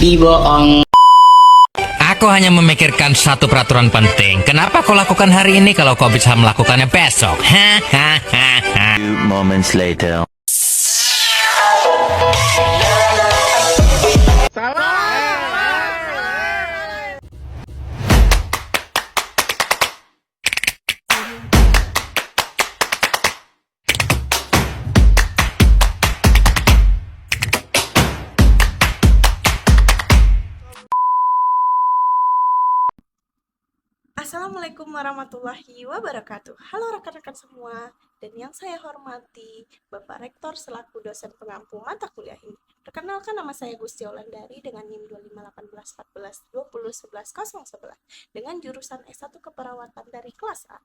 Dibohong. Aku hanya memikirkan satu peraturan penting. Kenapa kau lakukan hari ini kalau kau bisa melakukannya besok? Few moments later. Assalamualaikum warahmatullahi wabarakatuh. Halo rekan-rekan semua, dan yang saya hormati Bapak Rektor selaku dosen pengampu mata kuliah ini. Perkenalkan, nama saya Gusti Olandari dengan NIM 251814201111 dengan jurusan S1 Keperawatan dari kelas A.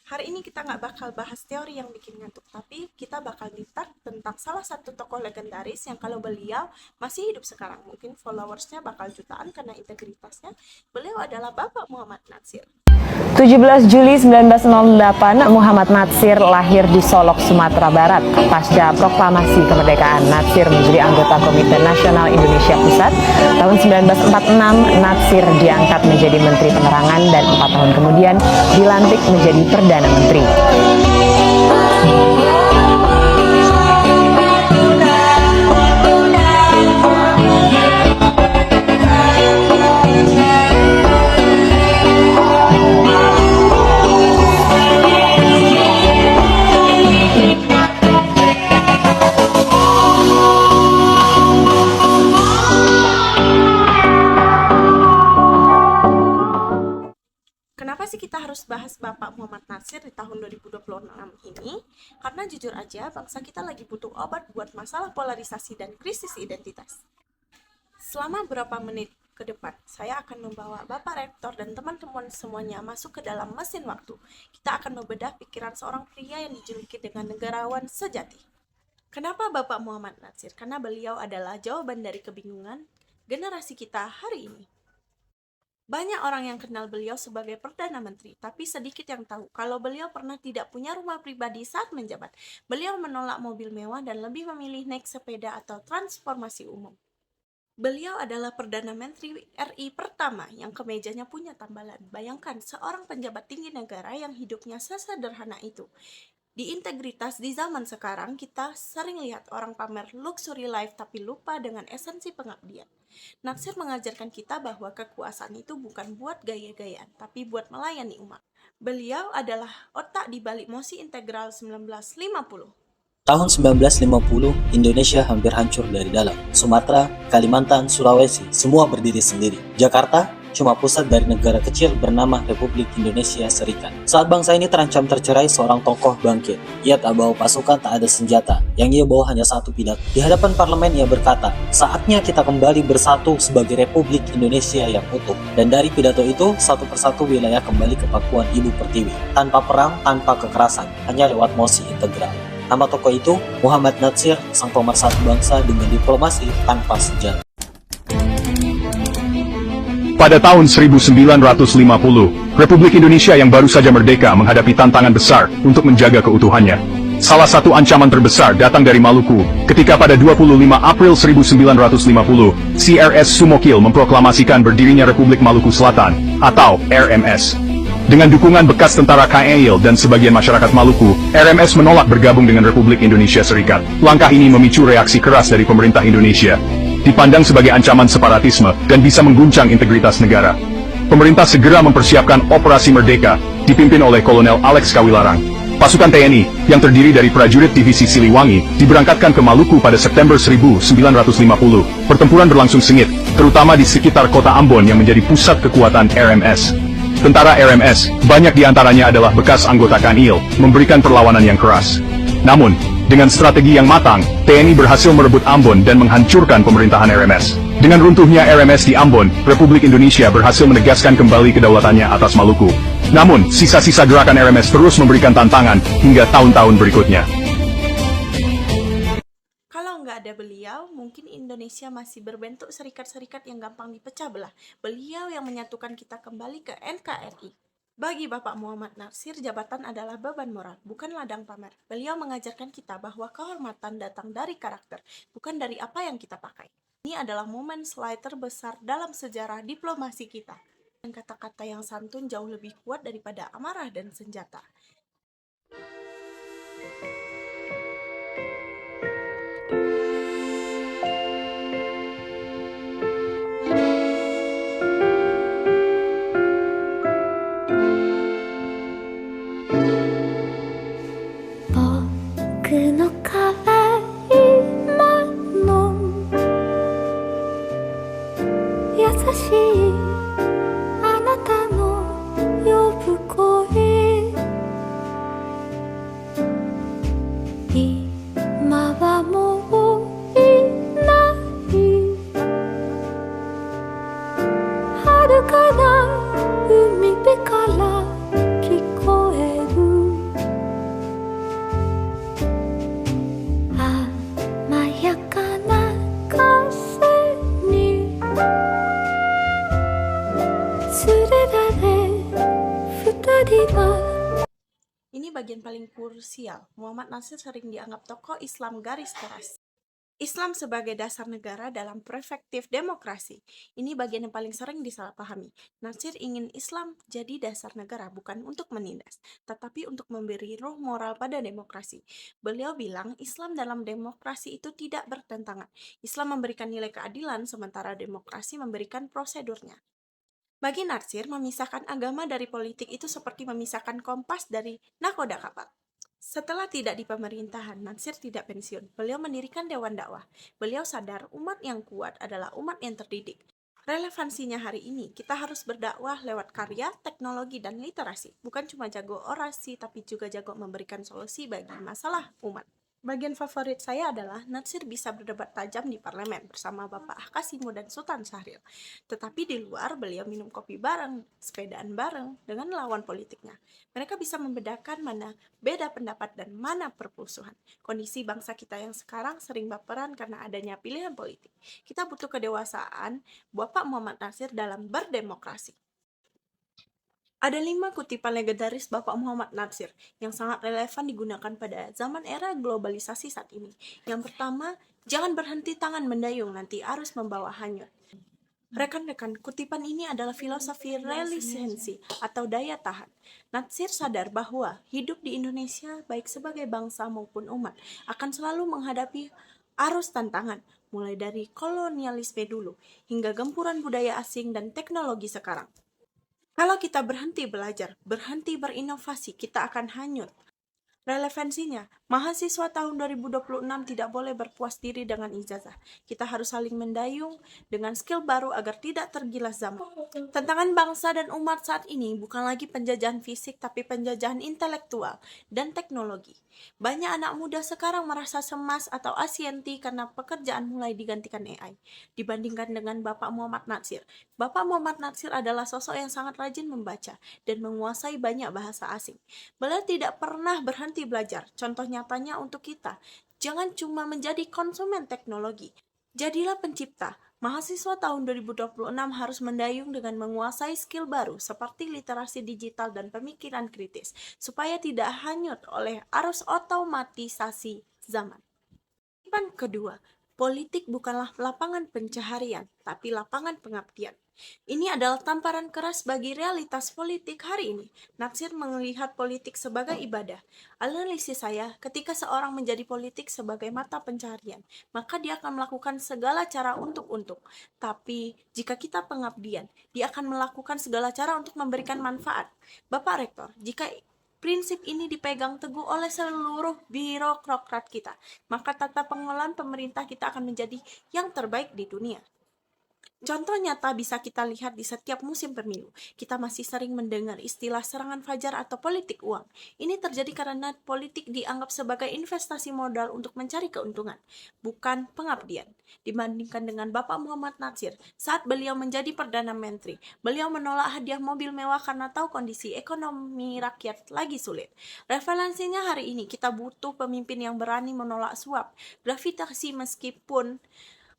Hari ini kita nggak bakal bahas teori yang bikin ngantuk, tapi kita bakal ditak tentang salah satu tokoh legendaris yang kalau beliau masih hidup sekarang, mungkin followersnya bakal jutaan karena integritasnya. Beliau adalah Bapak Muhammad Natsir. 17 Juli 1908, Muhammad Natsir lahir di Solok, Sumatera Barat. Pasca proklamasi kemerdekaan, Natsir menjadi anggota Komite Nasional Indonesia Pusat. Tahun 1946, Natsir diangkat menjadi Menteri Penerangan dan 4 tahun kemudian dilantik menjadi Perdana Menteri. Kenapa sih kita harus bahas Bapak Muhammad Natsir di tahun 2026 ini? Karena jujur aja, bangsa kita lagi butuh obat buat masalah polarisasi dan krisis identitas. Selama beberapa menit ke depan, saya akan membawa Bapak Rektor dan teman-teman semuanya masuk ke dalam mesin waktu. Kita akan membedah pikiran seorang pria yang dijuluki dengan negarawan sejati. Kenapa Bapak Muhammad Natsir? Karena beliau adalah jawaban dari kebingungan generasi kita hari ini. Banyak orang yang kenal beliau sebagai Perdana Menteri, tapi sedikit yang tahu kalau beliau pernah tidak punya rumah pribadi saat menjabat. Beliau menolak mobil mewah dan lebih memilih naik sepeda atau transportasi umum. Beliau adalah Perdana Menteri RI pertama yang kemejanya punya tambalan. Bayangkan seorang penjabat tinggi negara yang hidupnya sesederhana itu. Di integritas di zaman sekarang, kita sering lihat orang pamer luxury life tapi lupa dengan esensi pengabdian. Natsir mengajarkan kita bahwa kekuasaan itu bukan buat gaya-gayaan, tapi buat melayani umat. Beliau adalah otak di balik Mosi Integral 1950. Tahun 1950, Indonesia hampir hancur dari dalam. Sumatera, Kalimantan, Sulawesi, semua berdiri sendiri. Jakarta cuma pusat dari negara kecil bernama Republik Indonesia Serikat. Saat bangsa ini terancam tercerai, seorang tokoh bangkit. Ia tak bawa pasukan, tak ada senjata. Yang ia bawa hanya satu pidato. Di hadapan parlemen ia berkata, saatnya kita kembali bersatu sebagai Republik Indonesia yang utuh. Dan dari pidato itu, satu persatu wilayah kembali ke pangkuan Ibu Pertiwi. Tanpa perang, tanpa kekerasan, hanya lewat Mosi Integral. Nama tokoh itu, Muhammad Natsir, sang pemersatu bangsa dengan diplomasi tanpa senjata. Pada tahun 1950, Republik Indonesia yang baru saja merdeka menghadapi tantangan besar untuk menjaga keutuhannya. Salah satu ancaman terbesar datang dari Maluku, ketika pada 25 April 1950, CRS Sumokil memproklamasikan berdirinya Republik Maluku Selatan, atau RMS. Dengan dukungan bekas tentara KAIL dan sebagian masyarakat Maluku, RMS menolak bergabung dengan Republik Indonesia Serikat. Langkah ini memicu reaksi keras dari pemerintah Indonesia. Dipandang sebagai ancaman separatisme dan bisa mengguncang integritas negara. Pemerintah segera mempersiapkan Operasi Merdeka, dipimpin oleh Kolonel Alex Kawilarang. Pasukan TNI, yang terdiri dari prajurit divisi Siliwangi, diberangkatkan ke Maluku pada September 1950. Pertempuran berlangsung sengit, terutama di sekitar kota Ambon yang menjadi pusat kekuatan RMS. Tentara RMS, banyak diantaranya adalah bekas anggota KAIL, memberikan perlawanan yang keras. Namun, dengan strategi yang matang, TNI berhasil merebut Ambon dan menghancurkan pemerintahan RMS. Dengan runtuhnya RMS di Ambon, Republik Indonesia berhasil menegaskan kembali kedaulatannya atas Maluku. Namun, sisa-sisa gerakan RMS terus memberikan tantangan hingga tahun-tahun berikutnya. Kalau nggak ada beliau, mungkin Indonesia masih berbentuk serikat-serikat yang gampang dipecah belah. Beliau yang menyatukan kita kembali ke NKRI. Bagi Bapak Muhammad Natsir, jabatan adalah beban moral, bukan ladang pamer. Beliau mengajarkan kita bahwa kehormatan datang dari karakter, bukan dari apa yang kita pakai. Ini adalah momen slide terbesar dalam sejarah diplomasi kita. Dan kata-kata yang santun jauh lebih kuat daripada amarah dan senjata. Ini bagian paling krusial. Muhammad Natsir sering dianggap tokoh Islam garis keras. Islam sebagai dasar negara dalam perspektif demokrasi. Ini bagian yang paling sering disalahpahami. Natsir ingin Islam jadi dasar negara bukan untuk menindas, tetapi untuk memberi ruh moral pada demokrasi. Beliau bilang Islam dalam demokrasi itu tidak bertentangan. Islam memberikan nilai keadilan, sementara demokrasi memberikan prosedurnya. Bagi Natsir, memisahkan agama dari politik itu seperti memisahkan kompas dari nakoda kapal. Setelah tidak di pemerintahan, Natsir tidak pensiun. Beliau mendirikan Dewan Dakwah. Beliau sadar umat yang kuat adalah umat yang terdidik. Relevansinya hari ini, kita harus berdakwah lewat karya, teknologi, dan literasi. Bukan cuma jago orasi, tapi juga jago memberikan solusi bagi masalah umat. Bagian favorit saya adalah Natsir bisa berdebat tajam di parlemen bersama Bapak Ahkasimo dan Sultan Syahrir. Tetapi di luar beliau minum kopi bareng, sepedaan bareng dengan lawan politiknya. Mereka bisa membedakan mana beda pendapat dan mana permusuhan. Kondisi bangsa kita yang sekarang sering baperan karena adanya pilihan politik. Kita butuh kedewasaan Bapak Muhammad Natsir dalam berdemokrasi. Ada 5 kutipan legendaris Bapak Muhammad Natsir yang sangat relevan digunakan pada zaman era globalisasi saat ini. Yang pertama, jangan berhenti tangan mendayung, nanti arus membawa hanyut. Rekan-rekan, kutipan ini adalah filosofi resiliensi atau daya tahan. Natsir sadar bahwa hidup di Indonesia, baik sebagai bangsa maupun umat, akan selalu menghadapi arus tantangan, mulai dari kolonialisme dulu, hingga gempuran budaya asing dan teknologi sekarang. Kalau kita berhenti belajar, berhenti berinovasi, kita akan hanyut. Relevansinya, mahasiswa tahun 2026 tidak boleh berpuas diri dengan ijazah. Kita harus saling mendayung dengan skill baru agar tidak tergilas zaman. Tantangan bangsa dan umat saat ini bukan lagi penjajahan fisik, tapi penjajahan intelektual dan teknologi. Banyak anak muda sekarang merasa cemas atau anxiety karena pekerjaan mulai digantikan AI. Dibandingkan dengan Bapak Muhammad Natsir. Bapak Muhammad Natsir adalah sosok yang sangat rajin membaca dan menguasai banyak bahasa asing. Beliau tidak pernah berhenti belajar. Contoh nyatanya untuk kita, jangan cuma menjadi konsumen teknologi. Jadilah pencipta. Mahasiswa tahun 2026 harus mendayung dengan menguasai skill baru seperti literasi digital dan pemikiran kritis, supaya tidak hanyut oleh arus otomatisasi zaman. Kutipan kedua, politik bukanlah lapangan pencaharian, tapi lapangan pengabdian. Ini adalah tamparan keras bagi realitas politik hari ini. Natsir melihat politik sebagai ibadah. Analisis saya, ketika seorang menjadi politik sebagai mata pencaharian, maka dia akan melakukan segala cara untuk. Tapi, jika kita pengabdian, dia akan melakukan segala cara untuk memberikan manfaat. Bapak Rektor, jika prinsip ini dipegang teguh oleh seluruh birokrat kita, maka tata pengelolaan pemerintah kita akan menjadi yang terbaik di dunia. Contoh nyata bisa kita lihat di setiap musim pemilu. Kita masih sering mendengar istilah serangan fajar atau politik uang. Ini terjadi karena politik dianggap sebagai investasi modal untuk mencari keuntungan, bukan pengabdian. Dibandingkan dengan Bapak Muhammad Natsir, saat beliau menjadi Perdana Menteri, beliau menolak hadiah mobil mewah karena tahu kondisi ekonomi rakyat lagi sulit. Referensinya hari ini, kita butuh pemimpin yang berani menolak suap, gravitasi meskipun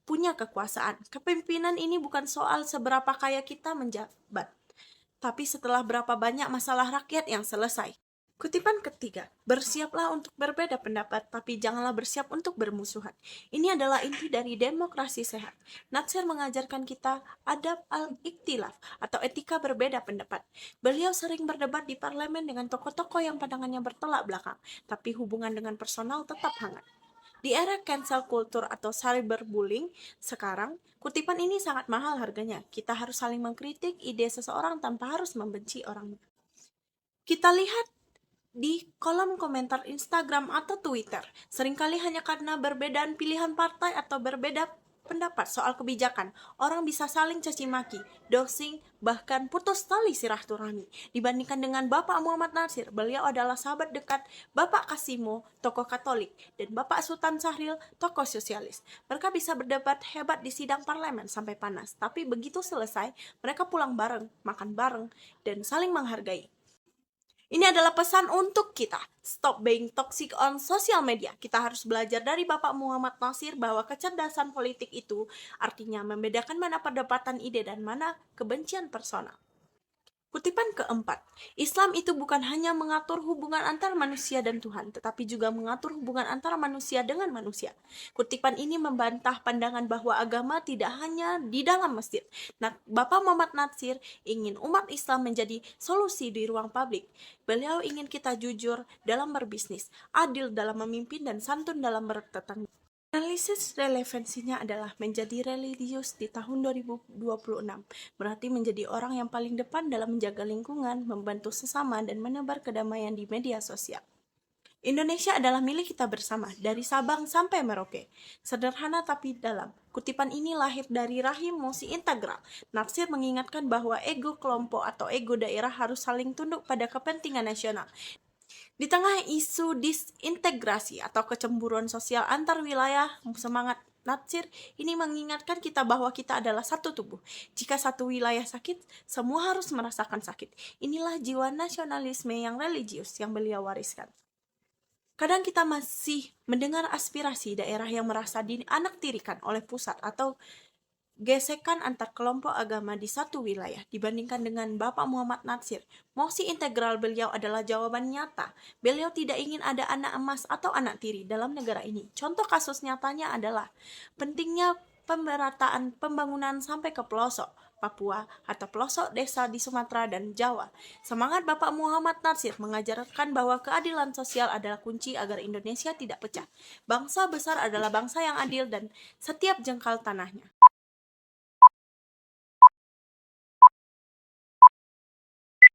punya kekuasaan. Kepemimpinan ini bukan soal seberapa kaya kita menjabat, tapi setelah berapa banyak masalah rakyat yang selesai. Kutipan ketiga, bersiaplah untuk berbeda pendapat, tapi janganlah bersiap untuk bermusuhan. Ini adalah inti dari demokrasi sehat. Natsir mengajarkan kita adab al-iktilaf atau etika berbeda pendapat. Beliau sering berdebat di parlemen dengan tokoh-tokoh yang pandangannya bertolak belakang, tapi hubungan dengan personal tetap hangat. Di era cancel culture atau cyberbullying sekarang, kutipan ini sangat mahal harganya. Kita harus saling mengkritik ide seseorang tanpa harus membenci orangnya. Kita lihat di kolom komentar Instagram atau Twitter, seringkali hanya karena berbedaan pilihan partai atau berbeda pendapat soal kebijakan, orang bisa saling caci maki, doxing, bahkan putus tali silaturahmi. Dibandingkan dengan Bapak Muhammad Natsir, beliau adalah sahabat dekat Bapak Kasimo, tokoh Katolik, dan Bapak Sultan Syahrir, tokoh sosialis. Mereka bisa berdebat hebat di sidang parlemen sampai panas, tapi begitu selesai, mereka pulang bareng, makan bareng, dan saling menghargai. Ini adalah pesan untuk kita. Stop being toxic on social media. Kita harus belajar dari Bapak Muhammad Natsir bahwa kecerdasan politik itu artinya membedakan mana perdebatan ide dan mana kebencian personal. Kutipan keempat, Islam itu bukan hanya mengatur hubungan antara manusia dan Tuhan, tetapi juga mengatur hubungan antara manusia dengan manusia. Kutipan ini membantah pandangan bahwa agama tidak hanya di dalam masjid. Bapak Muhammad Natsir ingin umat Islam menjadi solusi di ruang publik. Beliau ingin kita jujur dalam berbisnis, adil dalam memimpin, dan santun dalam bertetangga. Analisis relevansinya adalah menjadi religius di tahun 2026, berarti menjadi orang yang paling depan dalam menjaga lingkungan, membantu sesama, dan menebar kedamaian di media sosial. Indonesia adalah milik kita bersama, dari Sabang sampai Merauke. Sederhana tapi dalam. Kutipan ini lahir dari rahim Mosi integral. Natsir mengingatkan bahwa ego kelompok atau ego daerah harus saling tunduk pada kepentingan nasional. Di tengah isu disintegrasi atau kecemburuan sosial antar wilayah, semangat Natsir ini mengingatkan kita bahwa kita adalah satu tubuh. Jika satu wilayah sakit, semua harus merasakan sakit. Inilah jiwa nasionalisme yang religius yang beliau wariskan. Kadang kita masih mendengar aspirasi daerah yang merasa dianaktirikan oleh pusat atau gesekan antar kelompok agama di satu wilayah. Dibandingkan dengan Bapak Muhammad Natsir, mosi integral beliau adalah jawaban nyata. Beliau tidak ingin ada anak emas atau anak tiri dalam negara ini. Contoh kasus nyatanya adalah pentingnya pemerataan pembangunan sampai ke pelosok Papua atau pelosok desa di Sumatera dan Jawa. Semangat Bapak Muhammad Natsir mengajarkan bahwa keadilan sosial adalah kunci agar Indonesia tidak pecah. Bangsa besar adalah bangsa yang adil dan setiap jengkal tanahnya.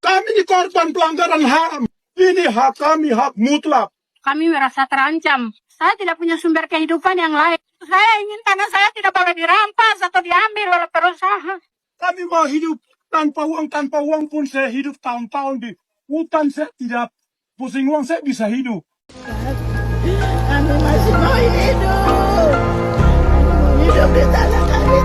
Kami ini korban pelanggaran HAM. Ini hak kami, hak mutlak. Kami merasa terancam. Saya tidak punya sumber kehidupan yang lain. Saya ingin tanah saya tidak boleh dirampas atau diambil oleh perusahaan. Kami mau hidup tanpa uang pun saya hidup tahun-tahun di hutan. Saya tidak pusing uang, saya bisa hidup. Kami masih mau hidup. Hidup di tanah kami.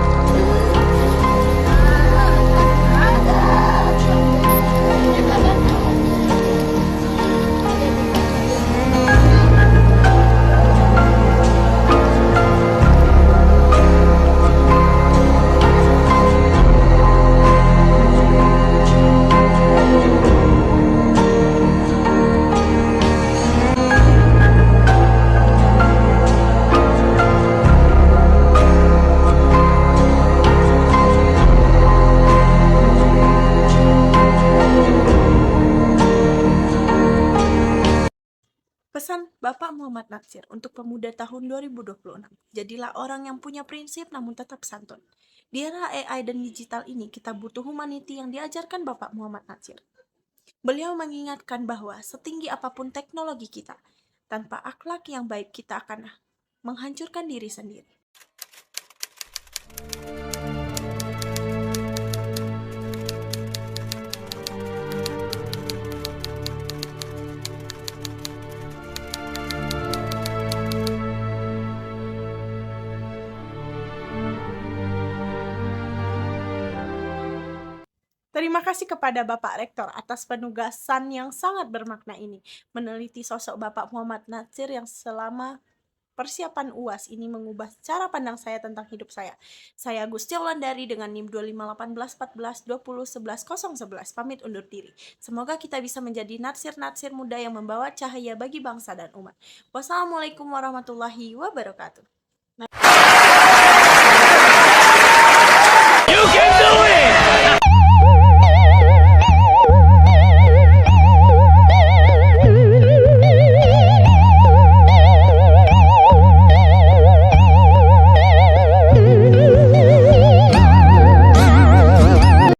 Pesan Bapak Muhammad Natsir untuk pemuda tahun 2026. Jadilah orang yang punya prinsip namun tetap santun. Di era AI dan digital ini, kita butuh humanity yang diajarkan Bapak Muhammad Natsir. Beliau mengingatkan bahwa setinggi apapun teknologi kita, tanpa akhlak yang baik kita akan menghancurkan diri sendiri. Terima kasih kepada Bapak Rektor atas penugasan yang sangat bermakna ini, meneliti sosok Bapak Muhammad Natsir yang selama persiapan UAS ini mengubah cara pandang saya tentang hidup saya. Saya Gusti Wulandari dengan NIM 25181420111011 pamit undur diri. Semoga kita bisa menjadi natsir-natsir muda yang membawa cahaya bagi bangsa dan umat. Wassalamualaikum warahmatullahi wabarakatuh.